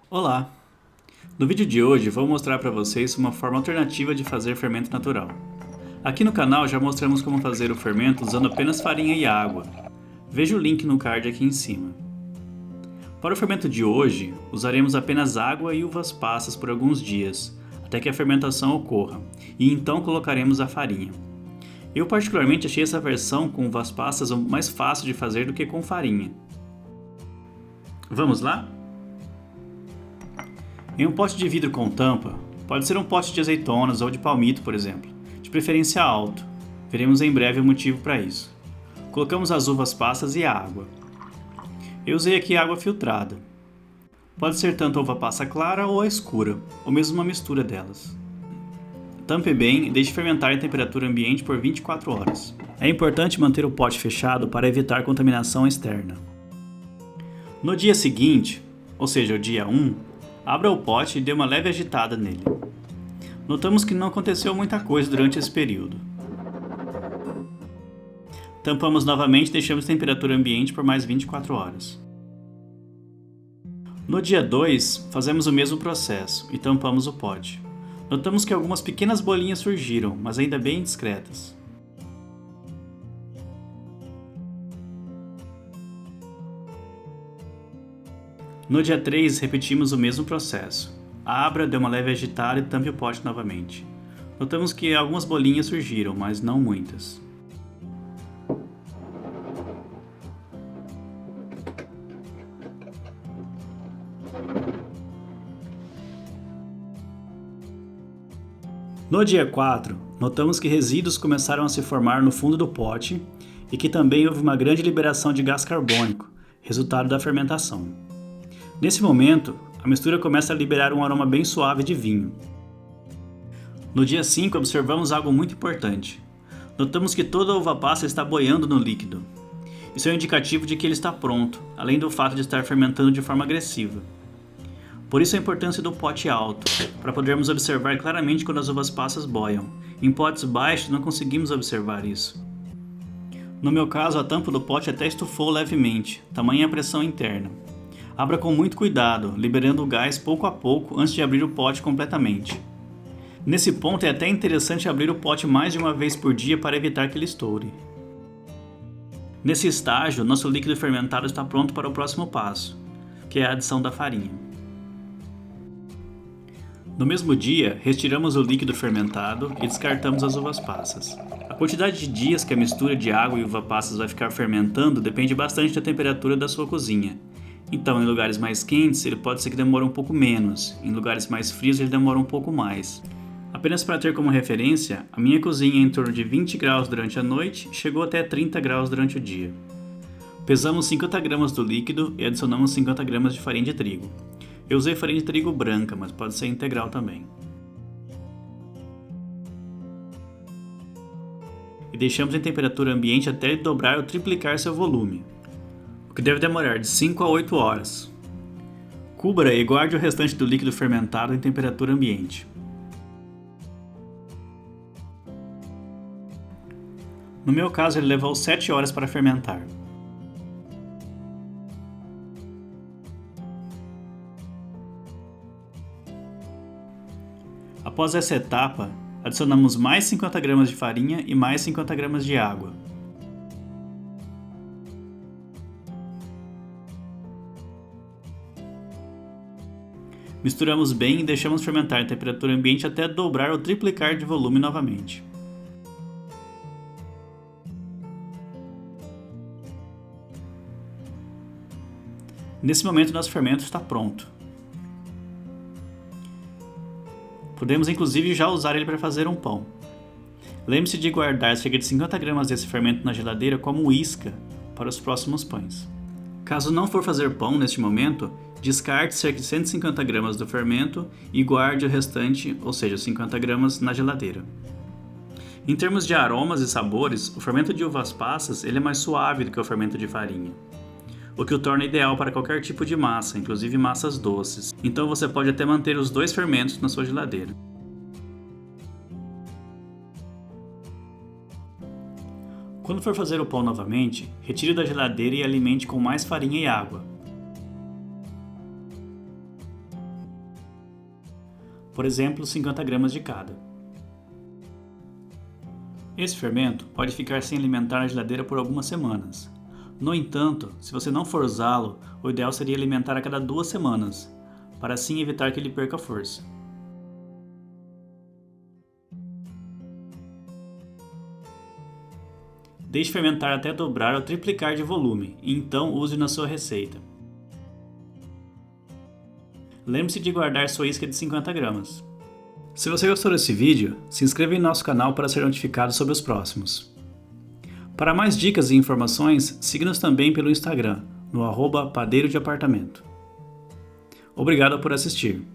Olá! No vídeo de hoje vou mostrar para vocês uma forma alternativa de fazer fermento natural. Aqui no canal já mostramos como fazer o fermento usando apenas farinha e água. Veja o link no card aqui em cima. Para o fermento de hoje, usaremos apenas água e uvas passas por alguns dias, até que a fermentação ocorra, e então colocaremos a farinha. Eu particularmente achei essa versão com uvas passas mais fácil de fazer do que com farinha. Vamos lá? Em um pote de vidro com tampa, pode ser um pote de azeitonas ou de palmito, por exemplo, de preferência alto. Veremos em breve o motivo para isso. Colocamos as uvas passas e a água. Eu usei aqui água filtrada. Pode ser tanto a uva passa clara ou a escura, ou mesmo uma mistura delas. Tampe bem e deixe fermentar em temperatura ambiente por 24 horas. É importante manter o pote fechado para evitar contaminação externa. No dia seguinte, ou seja, o dia 1, abra o pote e dê uma leve agitada nele. Notamos que não aconteceu muita coisa durante esse período. Tampamos novamente e deixamos temperatura ambiente por mais 24 horas. No dia 2, fazemos o mesmo processo e tampamos o pote. Notamos que algumas pequenas bolinhas surgiram, mas ainda bem discretas. No dia 3, repetimos o mesmo processo. Abra, dê uma leve agitada e tampe o pote novamente. Notamos que algumas bolinhas surgiram, mas não muitas. No dia 4, notamos que resíduos começaram a se formar no fundo do pote e que também houve uma grande liberação de gás carbônico, resultado da fermentação. Nesse momento, a mistura começa a liberar um aroma bem suave de vinho. No dia 5, observamos algo muito importante. Notamos que toda a uva passa está boiando no líquido. Isso é um indicativo de que ele está pronto, além do fato de estar fermentando de forma agressiva. Por isso a importância do pote alto, para podermos observar claramente quando as uvas passas boiam. Em potes baixos não conseguimos observar isso. No meu caso, a tampa do pote até estufou levemente, tamanha a pressão interna. Abra com muito cuidado, liberando o gás pouco a pouco antes de abrir o pote completamente. Nesse ponto é até interessante abrir o pote mais de uma vez por dia para evitar que ele estoure. Nesse estágio, nosso líquido fermentado está pronto para o próximo passo, que é a adição da farinha. No mesmo dia, retiramos o líquido fermentado e descartamos as uvas passas. A quantidade de dias que a mistura de água e uva passas vai ficar fermentando depende bastante da temperatura da sua cozinha. Então, em lugares mais quentes, ele pode ser que demore um pouco menos, em lugares mais frios ele demora um pouco mais. Apenas para ter como referência, a minha cozinha em torno de 20 graus durante a noite chegou até 30 graus durante o dia. Pesamos 50 gramas do líquido e adicionamos 50 gramas de farinha de trigo. Eu usei farinha de trigo branca, mas pode ser integral também. E deixamos em temperatura ambiente até ele dobrar ou triplicar seu volume, o que deve demorar de 5 a 8 horas. Cubra e guarde o restante do líquido fermentado em temperatura ambiente. No meu caso, ele levou 7 horas para fermentar. Após essa etapa, adicionamos mais 50 gramas de farinha e mais 50 gramas de água. Misturamos bem e deixamos fermentar em temperatura ambiente até dobrar ou triplicar de volume novamente. Nesse momento, nosso fermento está pronto. Podemos inclusive já usar ele para fazer um pão. Lembre-se de guardar cerca de 50 gramas desse fermento na geladeira como isca para os próximos pães. Caso não for fazer pão neste momento, descarte cerca de 150 gramas do fermento e guarde o restante, ou seja, 50 gramas, na geladeira. Em termos de aromas e sabores, o fermento de uvas passas ele é mais suave do que o fermento de farinha, o que o torna ideal para qualquer tipo de massa, inclusive massas doces. Então você pode até manter os dois fermentos na sua geladeira. Quando for fazer o pão novamente, retire da geladeira e alimente com mais farinha e água. por exemplo 50 gramas de cada. Esse fermento pode ficar sem alimentar na geladeira por algumas semanas. No entanto, se você não for usá-lo, o ideal seria alimentar a cada 2 semanas, para assim evitar que ele perca força. Deixe fermentar até dobrar ou triplicar de volume, e então use na sua receita. Lembre-se de guardar sua isca de 50 gramas. Se você gostou desse vídeo, se inscreva em nosso canal para ser notificado sobre os próximos. Para mais dicas e informações, siga-nos também pelo Instagram, no @padeiro de apartamento. Obrigado por assistir.